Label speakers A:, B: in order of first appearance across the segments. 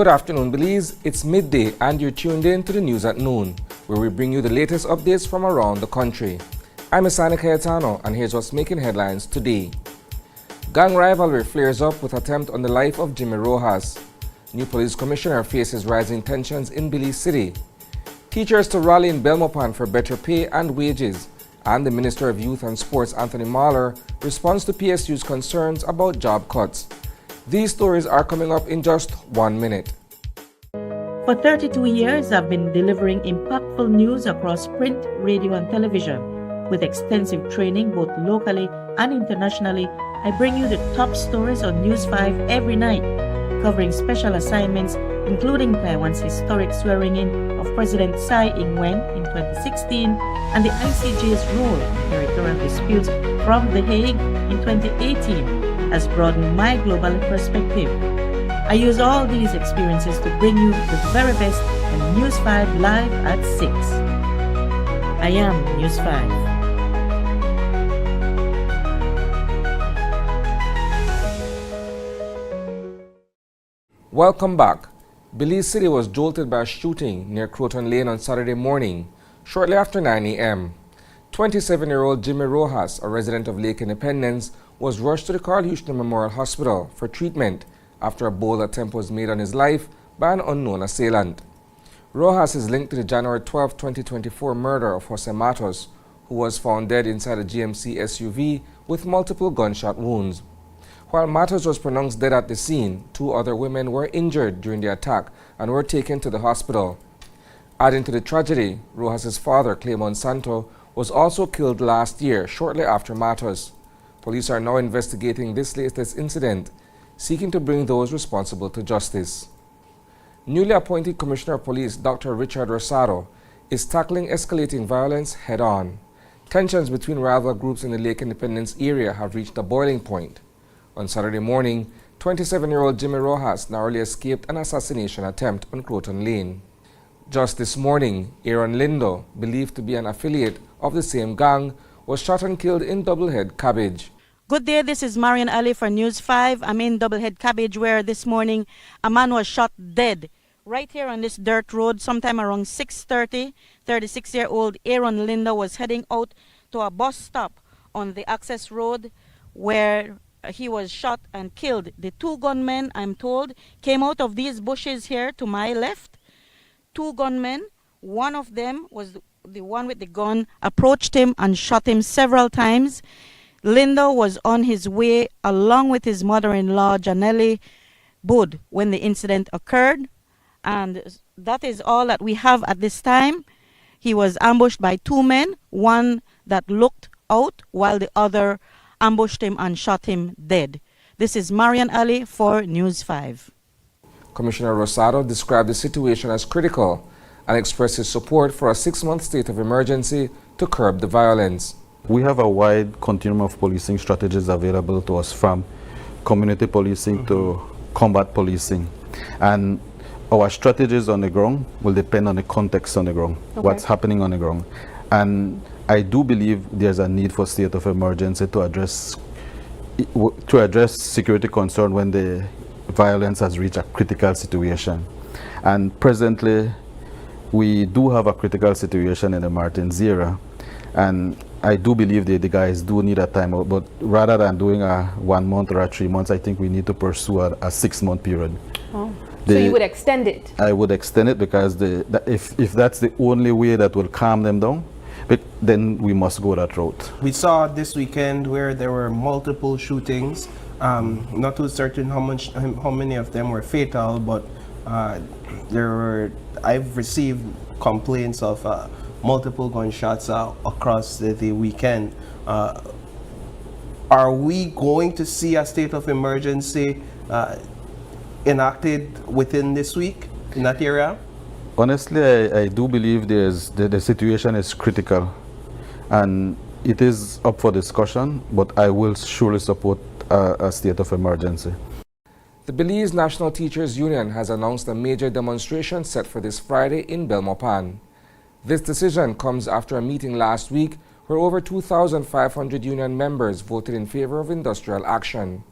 A: Good afternoon, Belize. It's midday and you're tuned in to the news at noon, where we bring you the latest updates from around the country. I'm Asani Cayetano, and here's what's making headlines today. Gang rivalry flares up with attempt on the life of Jimmy Rojas. New police commissioner faces rising tensions in Belize City. Teachers to rally in Belmopan for better pay and wages. And the Minister of Youth and Sports, Anthony Mahler, responds to PSU's concerns about job cuts. These stories are coming up in just 1 minute.
B: For 32 years, I've been delivering impactful news across print, radio, and television. With extensive training both locally and internationally, I bring you the top stories on News 5 every night, covering special assignments including Taiwan's historic swearing-in of President Tsai Ing-wen in 2016 and the ICJ's role in territorial disputes from The Hague in 2018 has broadened my global perspective. I use all these experiences to bring you the very best on News 5 live at 6. I am News 5.
A: Welcome back. Belize City was jolted by a shooting near Croton Lane on Saturday morning, shortly after 9 a.m. 27-year-old Jimmy Rojas, a resident of Lake Independence, was rushed to the Carl Houston Memorial Hospital for treatment after a bold attempt was made on his life by an unknown assailant. Rojas is linked to the January 12, 2024 murder of Jose Matos, who was found dead inside a GMC SUV with multiple gunshot wounds. While Matos was pronounced dead at the scene, 2 other women were injured during the attack and were taken to the hospital. Adding to the tragedy, Rojas' father, Clemon Santo, was also killed last year, shortly after Matos. Police are now investigating this latest incident, seeking to bring those responsible to justice. Newly appointed Commissioner of Police, Dr. Richard Rosado, is tackling escalating violence head-on. Tensions between rival groups in the Lake Independence area have reached a boiling point. On Saturday morning, 27-year-old Jimmy Rojas narrowly escaped an assassination attempt on Croton Lane. Just this morning, Aaron Lindo, believed to be an affiliate of the same gang, was shot and killed in Doublehead Cabbage.
C: Good day, this is Marian Ali for News 5. I'm in Doublehead Cabbage where this morning a man was shot dead right here on this dirt road sometime around 6:30. 36-year-old Aaron Lindo was heading out to a bus stop on the access road where he was shot and killed. The 2 gunmen, I'm told, came out of these bushes here to my left. 2 gunmen, one of them was the one with the gun, approached him and shot him several times. Lindo was on his way along with his mother-in-law, Janelle Bud, when the incident occurred. And that is all that we have at this time. He was ambushed by 2 men, one that looked out while the other ambushed him and shot him dead. This is Marian Ali for News 5.
A: Commissioner Rosado described the situation as critical and expressed his support for a 6-month state of emergency to curb the violence.
D: We have a wide continuum of policing strategies available to us, from community policing to combat policing. And our strategies on the ground will depend on the context on the ground, what's happening on the ground. And I do believe there's a need for state of emergency to address security concern when the violence has reached a critical situation. And presently, we do have a critical situation in the Martins area. And I do believe the guys do need a timeout, but rather than doing a 1 month or a 3 months, I think we need to pursue a 6-month period.
E: Oh. So you would extend it?
D: I would extend it because if that's the only way that will calm them down, then we must go that route.
F: We saw this weekend where there were multiple shootings. Not too certain how many of them were fatal, but I've received complaints of multiple gunshots across the weekend. Are we going to see a state of emergency enacted within this week in that area?
D: Honestly, I do believe the situation is critical, and it is up for discussion, but I will surely support a state of emergency.
A: The Belize National Teachers Union has announced a major demonstration set for this Friday in Belmopan. This decision comes after a meeting last week where over 2,500 union members voted in favor of industrial action.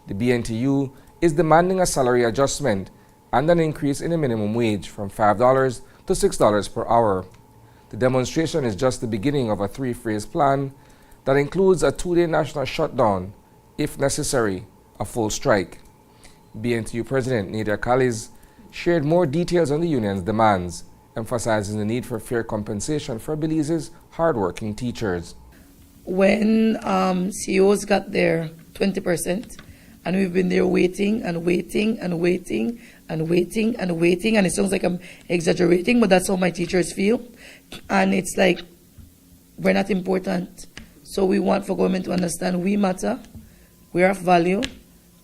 A: The BNTU is demanding a salary adjustment and an increase in the minimum wage from $5 to $6 per hour. The demonstration is just the beginning of a three-phase plan that includes a two-day national shutdown, if necessary, a full strike. BNTU President Nadia Khalid shared more details on the union's demands, emphasizing the need for fair compensation for Belize's hardworking teachers.
G: When CEOs got their 20%, and we've been there waiting and waiting and waiting and waiting and waiting, and it sounds like I'm exaggerating, but that's how my teachers feel. And it's like, we're not important. So we want for government to understand we matter, we're of value,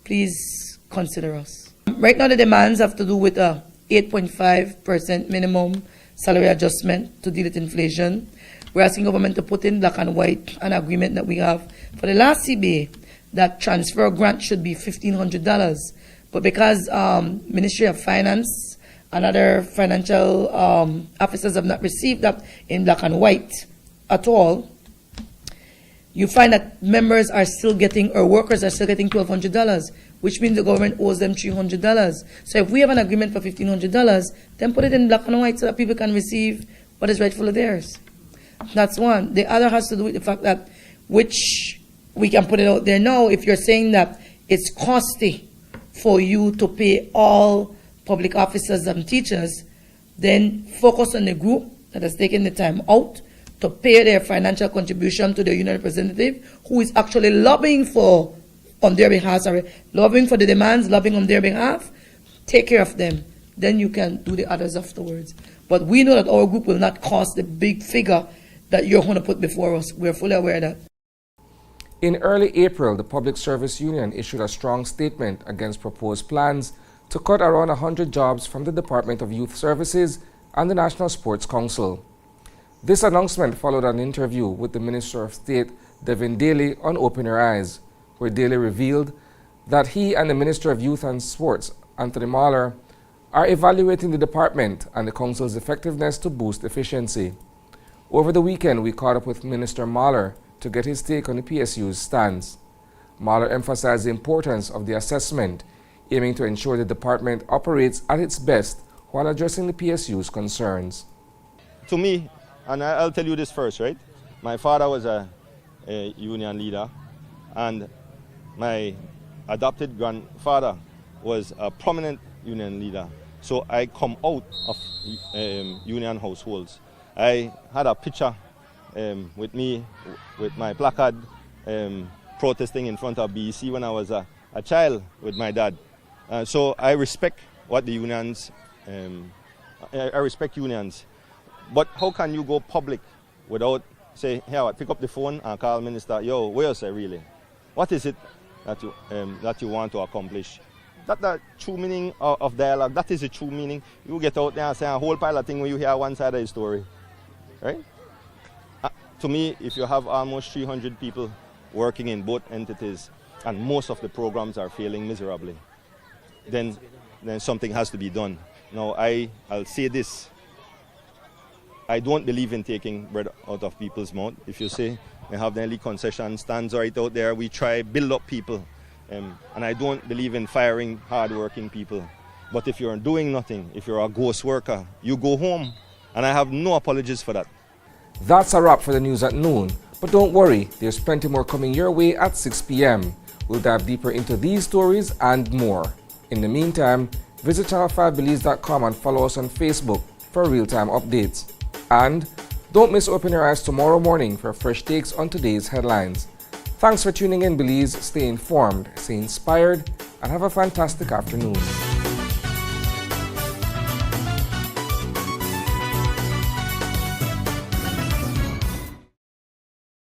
G: please consider us. Right now the demands have to do with a 8.5% minimum salary adjustment to deal with inflation. We're asking government to put in black and white an agreement that we have for the last CBA that transfer grant should be $1,500. But because Ministry of Finance and other financial officers have not received that in black and white at all, you find that members are still getting, or workers are still getting $1,200, which means the government owes them $300. So if we have an agreement for $1,500, then put it in black and white so that people can receive what is rightfully theirs. That's one. The other has to do with the fact that, which we can put it out there now, if you're saying that it's costly for you to pay all public officers and teachers, then focus on the group that has taken the time out to pay their financial contribution to the union representative who is actually lobbying for, on their behalf, lobbying for the demands, lobbying on their behalf. Take care of them. Then you can do the others afterwards. But we know that our group will not cost the big figure that you're going to put before us. We're fully aware of that.
A: In early April, the Public Service Union issued a strong statement against proposed plans to cut around 100 jobs from the Department of Youth Services and the National Sports Council. This announcement followed an interview with the Minister of State, Devin Daly, on Open Your Eyes, where Daly revealed that he and the Minister of Youth and Sports, Anthony Mahler, are evaluating the department and the council's effectiveness to boost efficiency. Over the weekend, we caught up with Minister Mahler to get his take on the PSU's stance. Mahler emphasized the importance of the assessment, aiming to ensure the department operates at its best while addressing the PSU's concerns.
H: To me, and I'll tell you this first, right? My father was a union leader, and my adopted grandfather was a prominent union leader. So I come out of union households. I had a picture with me, with my placard, protesting in front of BEC when I was a child with my dad. So I respect what the unions, I respect unions. But how can you go public without say, here, pick up the phone and call minister, yo, where is it really? What is it that you want to accomplish? That's the true meaning of dialogue. That is the true meaning. You get out there and say a whole pile of things when you hear one side of the story, right? To me, if you have almost 300 people working in both entities and most of the programs are failing miserably, then something has to be done. Now, I'll say this. I don't believe in taking bread out of people's mouth. If you say they have the early concession stands right out there, we try build up people. And I don't believe in firing hard-working people. But if you're doing nothing, if you're a ghost worker, you go home. And I have no apologies for that.
A: That's a wrap for the news at noon. But don't worry, there's plenty more coming your way at 6 p.m. We'll dive deeper into these stories and more. In the meantime, visit channel5belize.com and follow us on Facebook for real-time updates. And don't miss Open Your Eyes tomorrow morning for fresh takes on today's headlines. Thanks for tuning in, Belize. Stay informed, stay inspired, and have a fantastic afternoon.